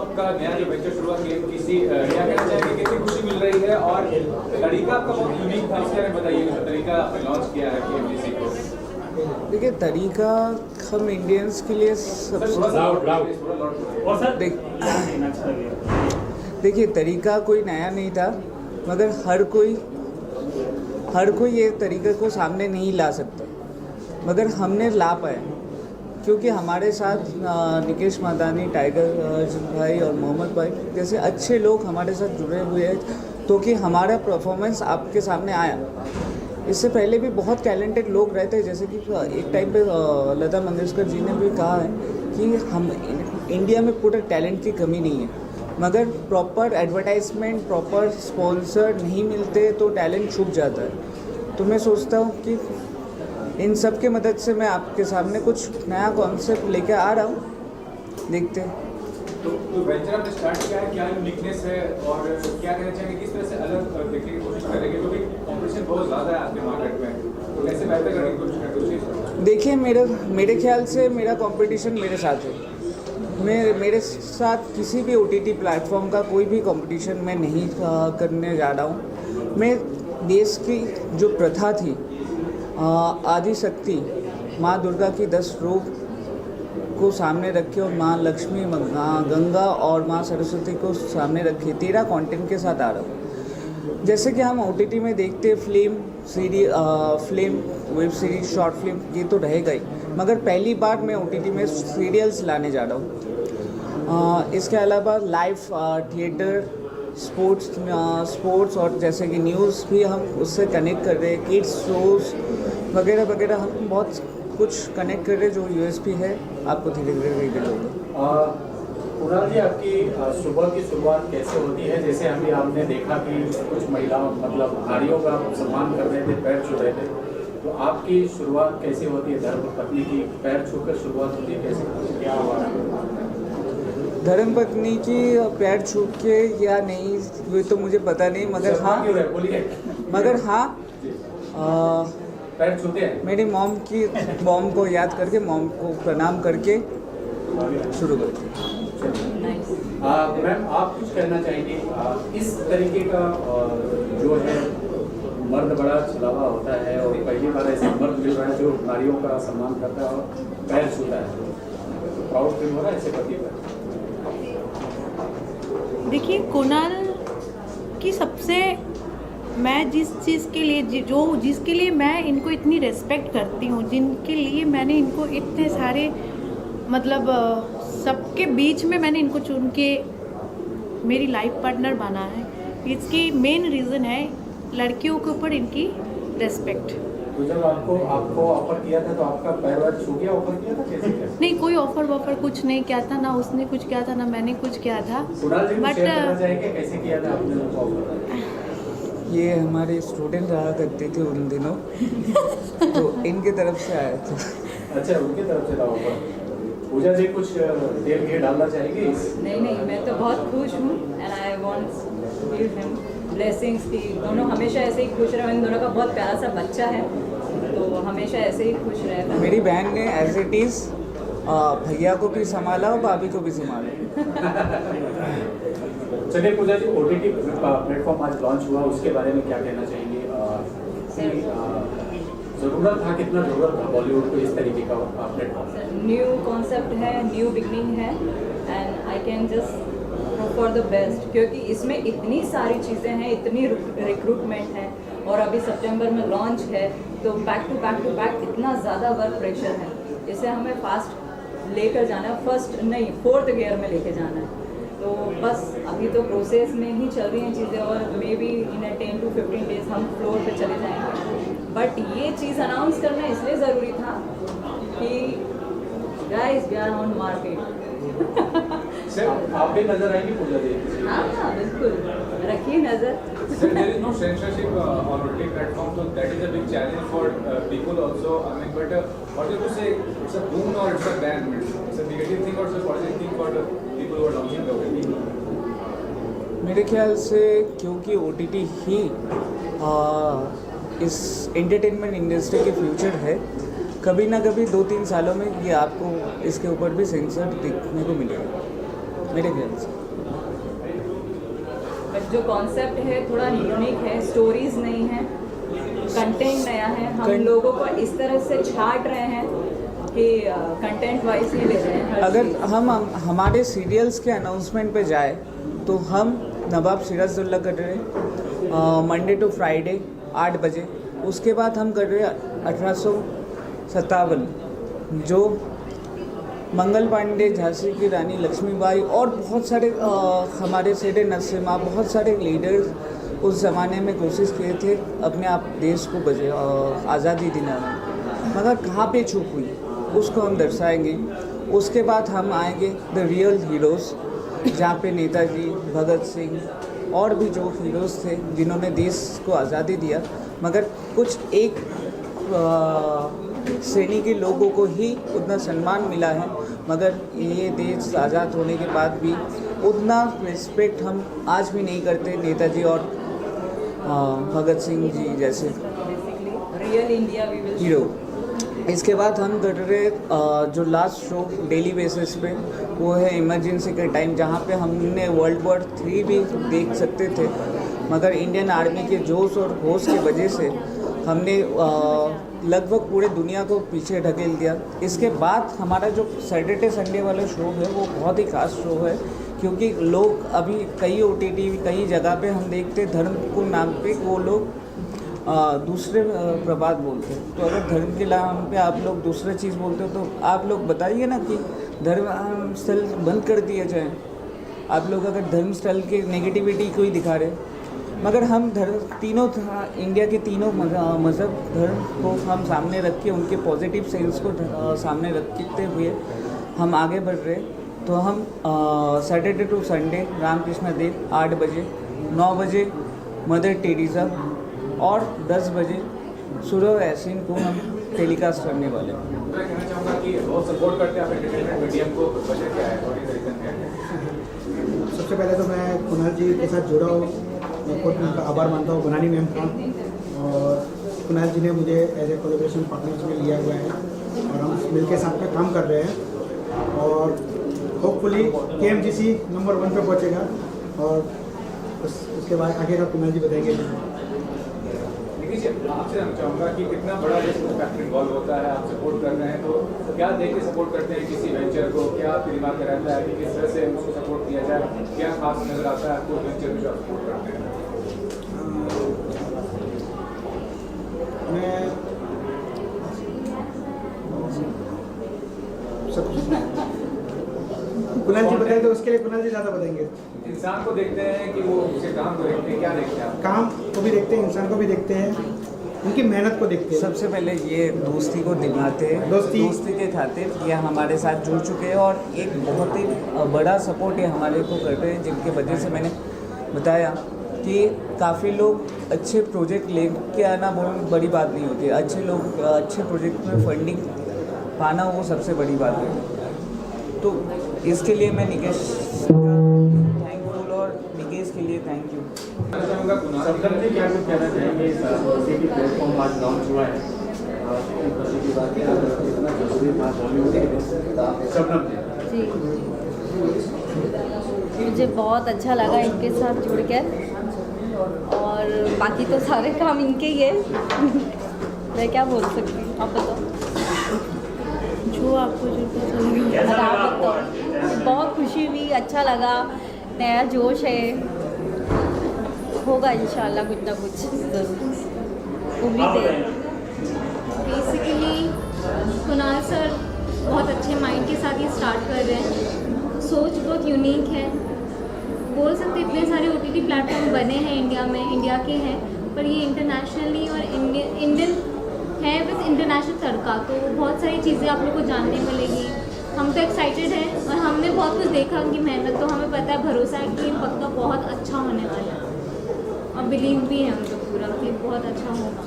आपका नया जो वेंचर शुरू हुआ किसी क्या कहना चाहेंगे, कितनी खुशी मिल रही है और तरीका आपका बहुत यूनिक था, उसके बारे में बताइए कि तरीका आपने लॉन्च किया है KMGC को। देखिए, तरीका हम इंडियंस के लिए देखिए, तरीका कोई नया नहीं था, मगर हर कोई ये तरीके को सामने नहीं ला सकता, मगर हमने ला पाए क्योंकि हमारे साथ निकेश मदानी, टाइगर भाई और मोहम्मद भाई जैसे अच्छे लोग हमारे साथ जुड़े हुए हैं, तो कि हमारा परफॉर्मेंस आपके सामने आया। इससे पहले भी बहुत टैलेंटेड लोग रहते हैं, जैसे कि एक टाइम पे लता मंगेशकर जी ने भी कहा है कि हम इंडिया में पूरे टैलेंट की कमी नहीं है, मगर प्रॉपर एडवर्टाइजमेंट, प्रॉपर स्पॉन्सर नहीं मिलते तो टैलेंट छुप जाता है। तो मैं सोचता हूँ कि इन सब के मदद से मैं आपके सामने कुछ नया कॉन्सेप्ट लेकर आ रहा हूँ, देखते हैं। तो वेंचर आपने स्टार्ट किया है, क्या यूनिकनेस है और क्या कहना चाहेंगे, किस तरह से अलग देखने की कोशिश करेंगे, क्योंकि कॉम्पिटिशन बहुत ज़्यादा है आपके मार्केट में, तो कैसे बेहतर करने की कोशिश करते हो चीज़? देखिए, मेरे ख्याल से मेरा कंपटीशन मेरे साथ है। मेरे साथ किसी भी OTT प्लेटफॉर्म का कोई भी कंपटीशन मैं नहीं करने जा रहा हूँ। मैं देश की जो प्रथा थी, आदिशक्ति माँ दुर्गा की 10 रूप को सामने रखे और माँ लक्ष्मी, गंगा और माँ सरस्वती को सामने रखे 13 कंटेंट के साथ आ रहा हूँ। जैसे कि हम OTT में देखते film, web series, short film, ये तो रहेगा ही, मगर पहली बार मैं OTT में सीरियल्स लाने जा रहा हूँ। इसके अलावा लाइव थिएटर, स्पोर्ट्स और जैसे कि न्यूज़ भी हम उससे कनेक्ट कर रहे हैं, किड्स शोज़ वगैरह वगैरह, हम बहुत कुछ कनेक्ट कर रहे हैं जो USP है, आपको धीरे धीरे रिवील होगा। कुणाल जी, आपकी सुबह की शुरुआत कैसे होती है? जैसे अभी आपने देखा कि कुछ महिलाओं मतलब नारियों का सम्मान कर रहे थे, पैर छू रहे थे, तो आपकी शुरुआत कैसे होती है? धर्मपत्नी की पैर छूकर शुरुआत होती है, कैसे, क्या हुआ? धर्मपत्नी की पैर छू के या नहीं, ये तो मुझे पता नहीं, मगर हाँ पैर छूते हैं। मेरी मॉम को याद करके, मॉम को प्रणाम करके शुरू करते हैं। मैम, आप कुछ कहना चाहेंगे? इस तरीके का जो है मर्द बड़ा छलावा होता है और पहली बार ऐसा मर्द मिल रहा है जो नारियों का सम्मान करता है और पैर छूता है, तो प्राउड फील हो रहा है ऐसे पति पर? देखिए, कुणाल की सबसे, मैं जिसके लिए मैं इनको इतनी रेस्पेक्ट करती हूँ, जिनके लिए मैंने इनको इतने सारे मतलब सबके बीच में मैंने इनको चुन के मेरी लाइफ पार्टनर बना है, इसकी मेन रीज़न है लड़कियों के ऊपर इनकी रेस्पेक्ट। तो जब आपको ऑफर किया था तो आपका पैर वैर छू गया? ऑफर किया था कैसे? नहीं, कोई ऑफर कुछ नहीं किया था, ना उसने कुछ किया था, ना मैंने कुछ किया था। बट कैसे किया था आपने ऑफर? ये हमारे स्टूडेंट रहा करते थे उन दिनों, तो इनके तरफ से आया था। अच्छा, उनके तरफ से था ऑफर। पूजा जी, कुछ तेल घी डालना चाहेंगे? नहीं, मैं तो बहुत खुश हूँ and I want to give him blessings कि दोनों हमेशा ऐसे ही खुश रहे। इन दोनों का बहुत प्यारा सा बच्चा है, तो हमेशा ऐसे ही खुश रहे। मेरी बहन ने एज इट इज़ भैया को भी संभाला और भाभी को भी संभाला। चलिए पूजा जी, OTT प्लेटफॉर्म आज लॉन्च हुआ, उसके बारे में क्या कहना चाहेंगे? ज़रूरत था, कितना ज़रूरत था बॉलीवुड को इस तरीके का प्लेटफॉर्म? न्यू कॉन्सेप्ट है, न्यू बिगनिंग है and I can just hope for the best, क्योंकि इसमें इतनी सारी चीज़ें हैं, इतनी रिक्रूटमेंट है और अभी सितंबर में लॉन्च है, तो बैक टू बैक इतना ज़्यादा वर्क प्रेशर है, इसे हमें फास्ट लेकर जाना है, फर्स्ट नहीं 4th गियर में लेके जाना है। तो बस अभी तो प्रोसेस में ही चल रही हैं चीज़ें और may be in 10 to 15 days हम फ्लोर पे चले जाएंगे। बट ये चीज़ अनाउंस करना इसलिए ज़रूरी था कि guys we are on market. Sir, आप भी नजर आएंगी पूजा जी? हाँ, बिल्कुल, रखिए नज़र। Sir, there is no censorship on OTT platform, so that is a big challenge for people also. I mean, but what you would say, it's a boon or it's a ban? It's a negative thing or it's a positive thing for the people who are launching the OTT? मेरे ख्याल से क्योंकि OTT ही इस entertainment industry के future है, कभी ना कभी 2-3 सालों में ये आपको इसके ऊपर भी सेंसर देखने को मिलेगा। मेरे ख्याल से। बट जो कॉन्सेप्ट है थोड़ा यूनिक है, स्टोरीज नहीं है, कंटेंट नया है। हम लोगों को इस तरह से छाट रहे हैं कि कंटेंट वाइज ही ले रहे हैं हर अगर चीज़। हम हमारे सीरियल्स के अनाउंसमेंट पे जाए तो हम नवाब सिराजुद्दौला कर रहे हैं मंडे टू फ्राइडे 8 बजे। उसके बाद हम कर रहे हैं 1857 जो मंगल पांडे, झांसी की रानी लक्ष्मीबाई और बहुत सारे हमारे सेठे नरसिम्हा, बहुत सारे लीडर्स उस ज़माने में कोशिश किए थे अपने आप देश को आज़ादी दिलाने, मगर कहाँ पे चूक हुई उसको हम दर्शाएंगे। उसके बाद हम आएंगे द रियल हीरोज़, जहाँ पे नेताजी, भगत सिंह और भी जो हीरोज़ थे जिन्होंने देश को आज़ादी दिया, मगर कुछ एक श्रेणी के लोगों को ही उतना सम्मान मिला है, मगर ये देश आज़ाद होने के बाद भी उतना रिस्पेक्ट हम आज भी नहीं करते नेताजी और भगत सिंह जी जैसे real India we will hero. इसके बाद हम कर रहे जो लास्ट शो डेली बेसिस पे वो है इमरजेंसी के टाइम, जहाँ पे हमने वर्ल्ड वॉर 3 भी देख सकते थे, मगर इंडियन आर्मी के जोश और होश की वजह से हमने लगभग पूरे दुनिया को पीछे ढकेल दिया। इसके बाद हमारा जो सैटरडे संडे वाला शो है वो बहुत ही खास शो है, क्योंकि लोग अभी कई OTT कई जगह पे हम देखते धर्म को नाम पे वो लोग दूसरे प्रबाद बोलते हैं। तो अगर धर्म के नाम पे आप लोग दूसरा चीज़ बोलते हो तो आप लोग बताइए ना कि धर्म स्थल बंद कर दिया जाए। आप लोग अगर धर्म स्थल की नेगेटिविटी को ही दिखा रहे, मगर हम तीनों इंडिया के तीनों मज़हब धर्म को हम सामने रख के उनके पॉजिटिव सेंस को सामने रखते हुए हम आगे बढ़ रहे। तो हम Saturday to Sunday Ramakrishna Dev 8 बजे, 9 बजे मदर टेरेसा और 10 बजे सूरह यासीन को हम टेलीकास्ट करने वाले हैं। मैं कहना चाहूँगा कि बहुत सपोर्ट करते हैं आप एंटरटेनमेंट मीडियम को, वजह क्या है और ये रीज़न क्या है? सबसे पहले तो मैं कुणाल जी के साथ जुड़ा हूँ, मैं खुद उनका आभार मानता हूँ बनानी मैम का, और कुणाल जी ने मुझे एज ए कोलैबोरेशन पार्टनर में लिया हुआ है और हम मिलकर साथ में काम कर रहे हैं और होपफुली KMGC नंबर 1 पे पहुँचेगा। और उसके बाद आगे का कुणाल जी बताएंगे। आपसे जानना चाहूँगा कि कितना बड़ा रिस्क फैक्टर इन्वॉल्व होता है, आप सपोर्ट कर रहे हैं तो क्या देख के सपोर्ट करते हैं किसी वेंचर को? क्या आपके दिमाग में रहता है कि किस तरह से उसको सपोर्ट किया जाए? क्या खास नज़र आता है आपको वेंचर में जो आप सपोर्ट करते हैं? मैं कुणाल जी बताएं तो उसके लिए कुणाल जी ज़्यादा बताएंगे। इंसान को देखते हैं कि वो उसके काम को देखते हैं, क्या देखते हैं आप? काम को भी देखते हैं, इंसान को भी देखते हैं, उनकी मेहनत को देखते हैं। सबसे पहले ये दोस्ती को दिखाते हैं, दोस्ती के खातिर ये हमारे साथ जुड़ चुके हैं और एक बहुत ही बड़ा सपोर्ट ये हमारे को कर रहे हैं, जिनके वजह से मैंने बताया कि काफ़ी लोग अच्छे प्रोजेक्ट लेके आना बहुत बड़ी बात नहीं होती है। अच्छे लोग अच्छे प्रोजेक्ट में फंडिंग पाना वो सबसे बड़ी बात है। तो इसके लिए मैं निकेश थैंकफुल और निकेश के लिए थैंक यू। मैं चाहूँगा कुणाल सबसे पहले क्या कुछ कहना चाहेंगे OTT प्लेटफॉर्म आज लॉन्च हुआ है, खुशी की बात है, इतना जरूरी था बॉलीवुड के शबनम जी। जी मुझे बहुत अच्छा लगा इनके साथ जुड़कर और बाकी तो सारे काम इनके ही है। मैं क्या बोल सकती हूँ, आप बताओ। जो आपको जो पसंद है। अगर आप बताओ। बहुत खुशी हुई, अच्छा लगा, नया जोश है, होगा इंशाल्लाह कुछ ना कुछ ज़रूर, उम्मीद है। बेसिकली कुणाल सर बहुत अच्छे माइंड के साथ ये स्टार्ट कर रहे हैं, सोच बहुत यूनिक है। बोल सकते इतने सारे OTT प्लेटफॉर्म बने हैं इंडिया में, इंडिया के हैं, पर ये इंटरनेशनली और इंडियन है विद इंटरनेशनल तड़का, तो बहुत सारी चीज़ें आप लोग को जानने मिलेगी। हम तो एक्साइटेड हैं और हमने बहुत कुछ देखा उनकी मेहनत, तो हमें पता है, भरोसा है कि पक्का बहुत अच्छा होने वाला है और बिलीव भी है हम लोग पूरा कि बहुत अच्छा होगा।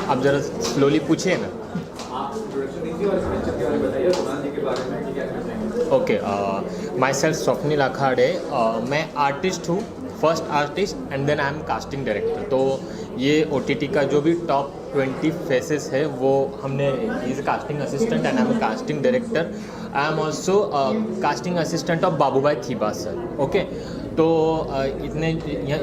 आप ज़रा स्लोली पूछिए ना। ओके, माई सेल्फ स्वप्निल अखाड़े, मैं आर्टिस्ट हूँ, first artist and then I am casting director. तो ये OTT का जो भी टॉप 20 फेसेस है वो हमने is casting assistant and I am casting director. I am also casting assistant of Babubhai Thiba sir. Okay, तो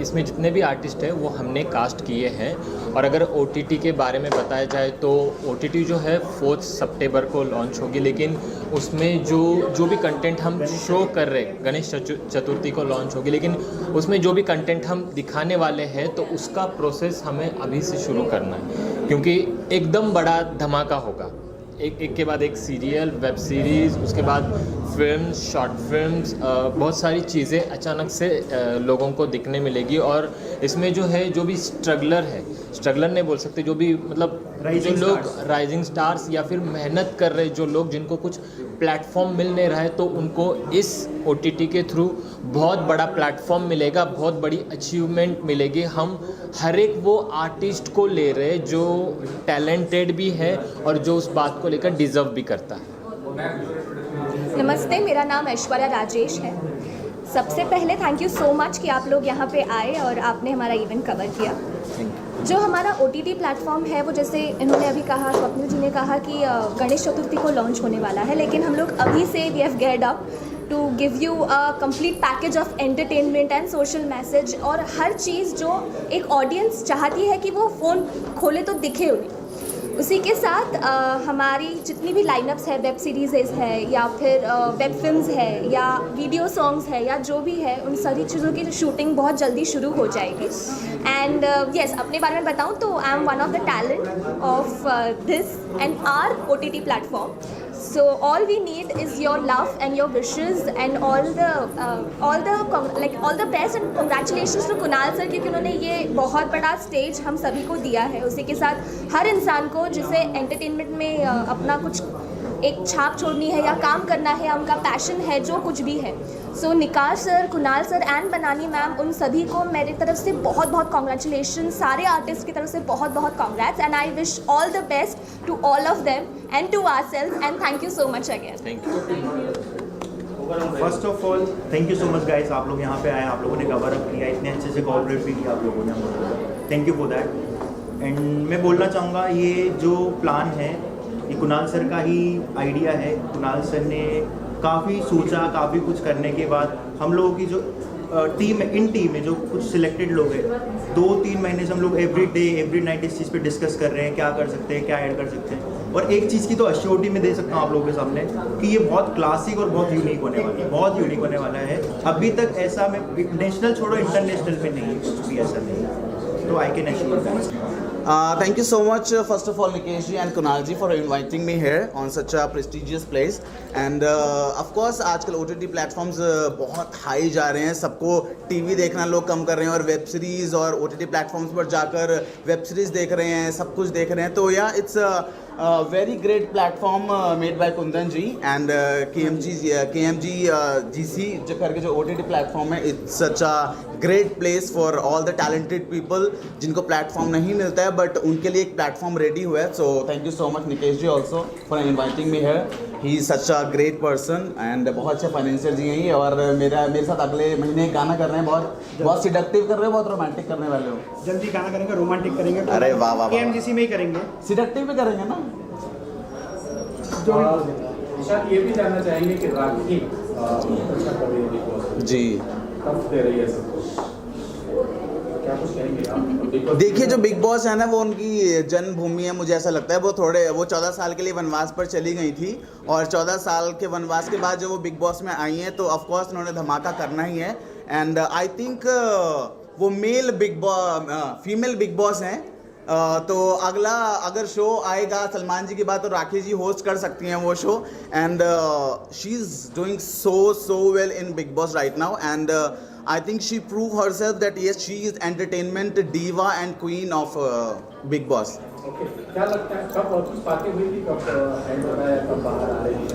इसमें जितने भी आर्टिस्ट हैं वो हमने कास्ट किए हैं. और अगर OTT के बारे में बताया जाए तो OTT जो है 4 सितंबर को लॉन्च होगी, लेकिन उसमें जो भी कंटेंट हम शो कर रहे हैं गणेश चतुर्थी को लॉन्च होगी, लेकिन उसमें जो भी कंटेंट हम दिखाने वाले हैं तो उसका प्रोसेस हमें अभी से शुरू करना है, क्योंकि एकदम बड़ा धमाका होगा. एक के बाद एक सीरियल, वेब सीरीज़, उसके बाद फिल्म्स, शॉर्ट फिल्म्स, बहुत सारी चीज़ें अचानक से लोगों को दिखने मिलेगी. और इसमें जो है जो भी स्ट्रगलर नहीं बोल सकते, जो भी मतलब जो लोग राइजिंग स्टार्स या फिर मेहनत कर रहे जो लोग जिनको कुछ प्लेटफॉर्म मिल नहीं रहा है, तो उनको इस OTT के थ्रू बहुत बड़ा प्लेटफॉर्म मिलेगा, बहुत बड़ी अचीवमेंट मिलेगी. हम हर एक वो आर्टिस्ट को ले रहे जो टैलेंटेड भी है और जो उस बात को लेकर डिज़र्व भी करता है. नमस्ते, मेरा नाम ऐश्वर्या राजेश है. सबसे पहले थैंक यू सो मच कि आप लोग यहाँ पे आए और आपने हमारा इवेंट कवर किया. जो हमारा OTT प्लेटफॉर्म है वो, जैसे इन्होंने अभी कहा, स्वप्निल जी ने कहा कि गणेश चतुर्थी को लॉन्च होने वाला है, लेकिन हम लोग अभी से we have geared up to give you a complete package of entertainment and social message. और हर चीज़ जो एक ऑडियंस चाहती है कि वो फ़ोन खोले तो दिखे उन्हें, उसी के साथ हमारी जितनी भी लाइनअप्स है, वेब सीरीज़ है या फिर वेब फिल्म्स है या वीडियो सॉन्ग्स है या जो भी है, उन सारी चीज़ों की शूटिंग बहुत जल्दी शुरू हो जाएगी. एंड यस, अपने बारे में बताऊं तो I am one of the talent of this and our OTT platform. So all we need is your love and your wishes and all the best and congratulations to Kunal sir, क्योंकि उन्होंने ये बहुत बड़ा स्टेज हम सभी को दिया है. उसी के साथ हर इंसान को जिसे एंटरटेनमेंट में अपना कुछ एक छाप छोड़नी है या काम करना है, उनका पैशन है, जो कुछ भी है. सो Nikash sir, Kunal sir and बनानी मैम, उन सभी को मेरी तरफ से बहुत बहुत कॉन्ग्रेचुलेशन. सारे आर्टिस्ट की तरफ से बहुत बहुत congrats and I wish all the best to all of them and to ourselves and thank you so much again. Thank you. First of all thank you so much guys, आप लोग यहाँ पे आए, आप लोगों ने कवर अप किया, इतने अच्छे से कोऑपरेट भी किया आप लोगों ने, thank you for that. And मैं बोलना चाहूँगा ये जो प्लान है ये कुणाल सर का ही आइडिया है. कुणाल सर ने काफ़ी सोचा, काफ़ी कुछ करने के बाद हम लोगों की जो टीम है, इन टीम में जो कुछ सिलेक्टेड लोग हैं, 2-3 महीने से हम लोग एवरी डे एवरी नाइट इस चीज़ पे डिस्कस कर रहे हैं, क्या कर सकते हैं, क्या ऐड कर सकते हैं. और एक चीज़ की तो अश्योरिटी में दे सकता हूँ आप लोगों के सामने कि ये बहुत क्लासिक और बहुत यूनिक होने वाला है, बहुत यूनिक होने वाला है. अभी तक ऐसा मैं नेशनल छोड़ो इंटरनेशनल पे नहीं, कुछ भी ऐसा नहीं, तो I can assure that. Thank you so much, first of all, Nikesh ji and Kunal ji, for inviting me here on such a prestigious place. And of course, आजकल OTT platforms बहुत high जा रहे हैं. सबको TV देखना लोग कम कर रहे हैं और वेब सीरीज़ और OTT platforms पर जाकर वेब सीरीज़ देख रहे हैं, सब कुछ देख रहे हैं. तो या it's very great platform made by Kundan ji and KMG GC जो करके जो OTT platform है. It's such a great place for all the talented people जिनको platform नहीं मिलता है but उनके लिए एक platform ready हुआ है. So thank you so much Nikesh ji also for inviting me here. He is such a great person and बहुत अच्छे फाइनेंशियर जी हैं ये. और मेरे साथ अगले महीने एक गाना कर रहे हैं, बहुत सिडक्टिव कर रहे हैं, बहुत रोमांटिक करने वाले हो. जल्दी गाना करेंगे, रोमांटिक करेंगे. अरे वाह वाह, KMGC में ही करेंगे, सिडक्टिव भी करेंगे ना. निशाद ये भी जानना चाहेंगे कि राखी जी कब दे रही है सबको, क्या कुछ कहेंगे आप? देखिए जो बिग बॉस है ना वो उनकी जन्मभूमि है. मुझे ऐसा लगता है वो 14 साल के लिए वनवास पर चली गई थी और 14 साल के वनवास के बाद जब वो बिग बॉस में आई हैं तो ऑफकोर्स उन्होंने धमाका करना ही है. एंड आई थिंक वो फीमेल बिग बॉस हैं. तो अगला अगर शो आएगा सलमान जी की बात तो राखी जी होस्ट कर सकती हैं वो show. And she is doing so well in Big Boss right now and I think she proved herself that yes she is entertainment diva and queen of Big Boss. Okay, क्या लगता है कब और कुछ बातें हुई थी, कब एंड हो रहा है, कब बाहर आ रही है?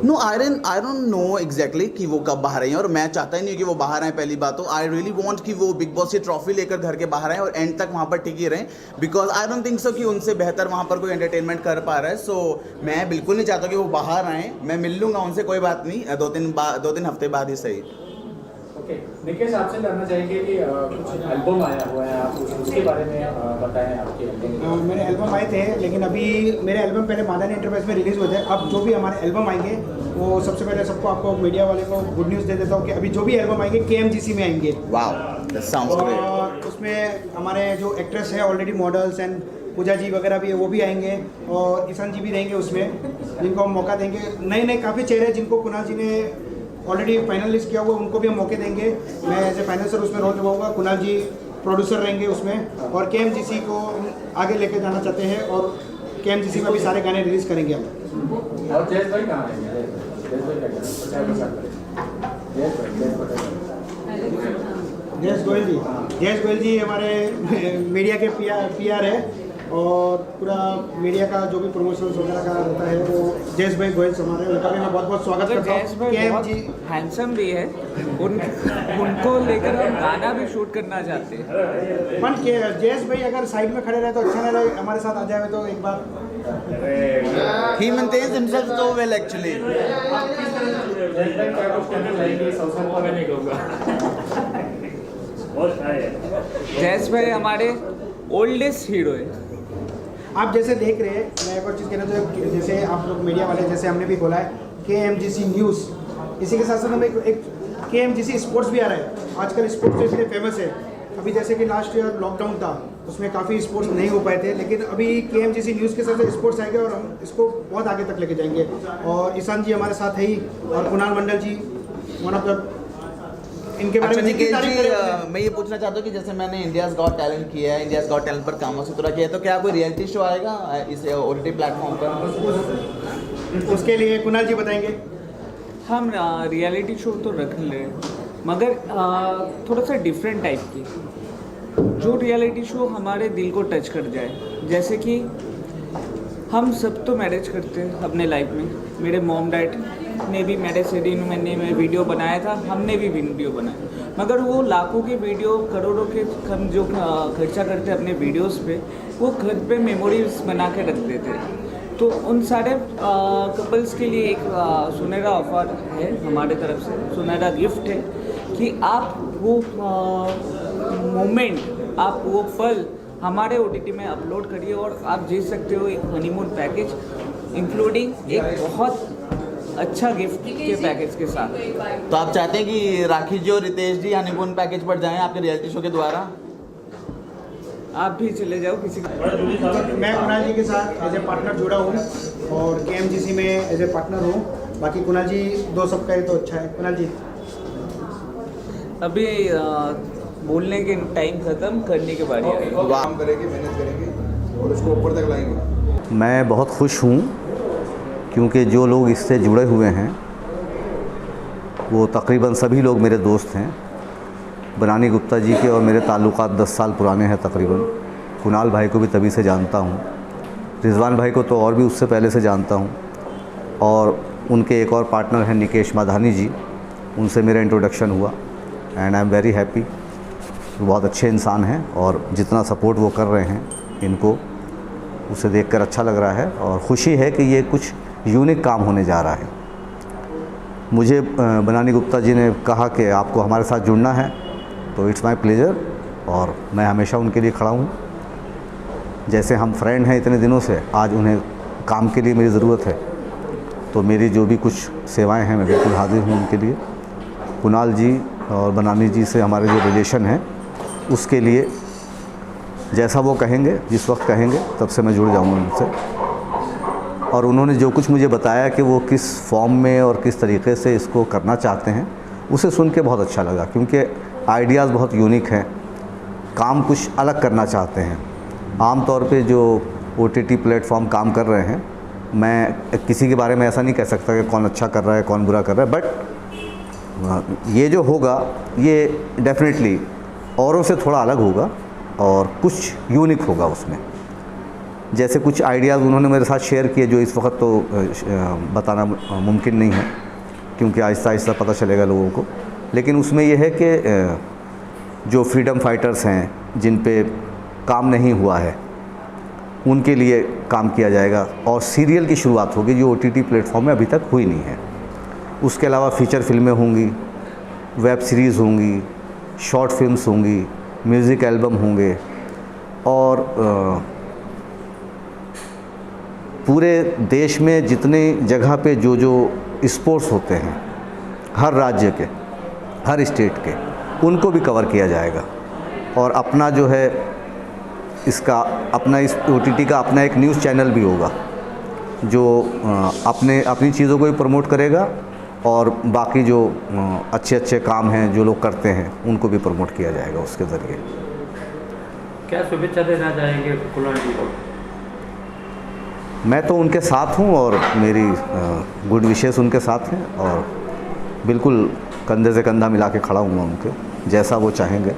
No, I don't know exactly कि वो कब बाहर आए हैं और मैं चाहता ही नहीं कि वो बाहर आए. पहली बात तो आई रियली वांट कि वो बिग बॉस की ट्रॉफी लेकर घर के बाहर आए और एंड तक वहाँ पर टिके रहें because I don't think so कि उनसे बेहतर वहाँ पर कोई एंटरटेनमेंट कर पा रहा है. सो मैं बिल्कुल नहीं चाहता कि वो बाहर आएँ. मैं मिल लूँगा उनसे, कोई बात नहीं, 2-3 हफ्ते बाद ही सही. ओके, निकेश आपसे जानना चाहेंगे कि कुछ एल्बम आया हुआ है, आप उसके बारे में बताएं आपके एल्बम। मेरे एल्बम आए थे, लेकिन अभी मेरे एल्बम पहले मादानी एंटरप्राइज में रिलीज़ हुए थे। अब जो भी हमारे एल्बम आएंगे वो सबसे पहले सबको आपको मीडिया वाले को गुड न्यूज़ दे देता हूँ कि अभी जो भी एल्बम आएंगे KMGC में आएंगे। Wow, that sounds great. और उसमें हमारे जो एक्ट्रेस है ऑलरेडी मॉडल्स एंड पूजा जी वगैरह भी है, वो भी आएंगे और ईशान जी भी रहेंगे उसमें, जिनको हम मौका देंगे। नए नए काफ़ी चेहरे जिनको कुणाल जी ने ऑलरेडी फाइनलिस्ट किया हुआ, उनको भी हम मौके देंगे। मैं एज ए फाइनेंसर उसमें रोल निभाऊंगा, कुणाल जी प्रोड्यूसर रहेंगे उसमें, और KMGC को आगे लेके जाना चाहते हैं और KMGC में भी सारे गाने रिलीज़ करेंगे हम। और जयेश भाई कहाँ हैं? जयेश भाई क्या जयेश गोयल जी हमारे मीडिया के PR है, और पूरा मीडिया का जो भी प्रमोशन वगैरह का रहता है वो जयेश भाई गोयल हमारे, उनका भी मैं बहुत बहुत स्वागत करता हूँ। जयेश भाई बहुत हैंडसम भी है, उनको लेकर हम गाना भी शूट करना चाहते हैं। पण जयेश भाई अगर साइड में खड़े रहे तो अच्छा नहीं लगे, हमारे साथ आ जाए तो एक बार। He maintains himself so well actually. Jayesh भाई हमारे ओल्डेस्ट हीरो है। आप जैसे देख रहे हैं, मैं एक और चीज़ कहना चाहूँ, जैसे आप लोग मीडिया वाले जैसे हमने भी खोला है KMGC न्यूज़, इसी के साथ साथ हमें एक KMGC स्पोर्ट्स भी आ रहा है। आजकल स्पोर्ट्स तो इसलिए फेमस है, अभी जैसे कि लास्ट ईयर लॉकडाउन था उसमें काफ़ी स्पोर्ट्स नहीं हो पाए थे, लेकिन अभी KMGC न्यूज़ के साथ स्पोर्ट्स आएगा और हम इसको बहुत आगे तक लेके जाएंगे। और ईशान जी हमारे साथ है ही, और कुणाल मंडल जी, वन ऑफ द, इनके बारे में निकेश जी, मैं ये पूछना चाहता हूँ कि जैसे मैंने इंडियाज़ गॉट टैलेंट किया है, इंडियाज़ गॉट टैलेंट पर कामासूत्रा किया है, तो क्या कोई रियलिटी शो आएगा इस OTT प्लेटफॉर्म पर? उसके लिए कुणाल जी बताएंगे। हम रियलिटी शो तो रख ले रहे हैं, मगर थोड़ा सा डिफरेंट टाइप की, जो रियलिटी शो हमारे दिल को टच कर जाए। जैसे कि हम सब तो मैरिज करते हैं अपने लाइफ में, मेरे मॉम डैड ने भी मैरिज सेरेमनी में वीडियो बनाया था, हमने भी वीडियो बनाया, मगर वो लाखों के वीडियो, करोड़ों के हम जो खर्चा करते हैं अपने वीडियोस पे, वो घर पे मेमोरीज बना के रख देते हैं। तो उन सारे कपल्स के लिए एक सुनहरा ऑफर है हमारे तरफ से, सुनहरा गिफ्ट है कि आप वो मोमेंट, आप वो पल हमारे OTT में अपलोड करिए और आप जीत सकते हो एक हनीमून पैकेज, इंक्लूडिंग एक बहुत अच्छा गिफ्ट के पैकेज के साथ। तो आप चाहते हैं कि राखी जी और रितेश जी हनीमून पैकेज पर जाएं आपके रियलिटी शो के द्वारा? आप भी चले जाओ किसी का। मैं कुणाल जी के साथ एज ए पार्टनर जुड़ा हूँ और KMGC में एज ए पार्टनर हूँ। बाकी कुणाल जी दो सब कहे तो अच्छा है। कुणाल जी अभी बोलने के टाइम ख़त्म, करने के बारी आई। काम करेंगे, मेहनत करेंगे और उसको ऊपर तक लाएंगे। मैं बहुत खुश हूँ क्योंकि जो लोग इससे जुड़े हुए हैं वो तकरीबन सभी लोग मेरे दोस्त हैं। बनानी गुप्ता जी के और मेरे ताल्लुकात 10 साल पुराने हैं तकरीबन। कुणाल भाई को भी तभी से जानता हूँ, रिजवान भाई को तो और भी उससे पहले से जानता हूँ, और उनके एक और पार्टनर हैं निकेश माधानी जी, उनसे मेरा इंट्रोडक्शन हुआ and I am very happy. बहुत अच्छे इंसान हैं और जितना सपोर्ट वो कर रहे हैं इनको, उसे देखकर अच्छा लग रहा है और ख़ुशी है कि ये कुछ यूनिक काम होने जा रहा है। मुझे बनानी गुप्ता जी ने कहा कि आपको हमारे साथ जुड़ना है, तो इट्स माय प्लेजर और मैं हमेशा उनके लिए खड़ा हूँ। जैसे हम फ्रेंड हैं इतने दिनों से, आज उन्हें काम के लिए मेरी ज़रूरत है, तो मेरी जो भी कुछ सेवाएं हैं मैं बिल्कुल हाजिर हूँ उनके लिए। कुणाल जी और बनानी जी से हमारे जो रिलेशन है उसके लिए जैसा वो कहेंगे, जिस वक्त कहेंगे, तब से मैं जुड़ जाऊँगा उनसे। और उन्होंने जो कुछ मुझे बताया कि वो किस फॉर्म में और किस तरीके से इसको करना चाहते हैं, उसे सुन के बहुत अच्छा लगा, क्योंकि आइडियाज़ बहुत यूनिक हैं, काम कुछ अलग करना चाहते हैं। आम तौर पे जो OTT प्लेटफॉर्म काम कर रहे हैं, मैं किसी के बारे में ऐसा नहीं कह सकता कि कौन अच्छा कर रहा है कौन बुरा कर रहा है, बट ये जो होगा ये डेफिनेटली औरों से थोड़ा अलग होगा और कुछ यूनिक होगा उसमें। जैसे कुछ आइडियाज़ उन्होंने मेरे साथ शेयर किए जो इस वक्त तो बताना मुमकिन नहीं है, क्योंकि आहिस्ता आहिस्ता पता चलेगा लोगों को। लेकिन उसमें यह है कि जो फ्रीडम फाइटर्स हैं जिन पे काम नहीं हुआ है, उनके लिए काम किया जाएगा और सीरियल की शुरुआत होगी जो OTT प्लेटफॉर्म में अभी तक हुई नहीं है। उसके अलावा फ़ीचर फिल्में होंगी वेब सीरीज़ होंगी, शॉर्ट फिल्म्स होंगी, म्यूज़िक एल्बम होंगे और पूरे देश में जितने जगह पे जो जो स्पोर्ट्स होते हैं हर राज्य के, हर स्टेट के, उनको भी कवर किया जाएगा। और अपना जो है इसका अपना इस OTT का अपना एक न्यूज़ चैनल भी होगा जो अपनी चीज़ों को भी प्रमोट करेगा और बाकी जो अच्छे अच्छे काम हैं जो लोग करते हैं उनको भी प्रमोट किया जाएगा उसके ज़रिए। क्या शुभेच्छा देना चाहेंगे कुणाल जी को? मैं तो उनके साथ हूँ और मेरी गुड विशेस उनके साथ हैं और बिल्कुल कंधे से कंधा मिला के खड़ा हूँ उनके, जैसा वो चाहेंगे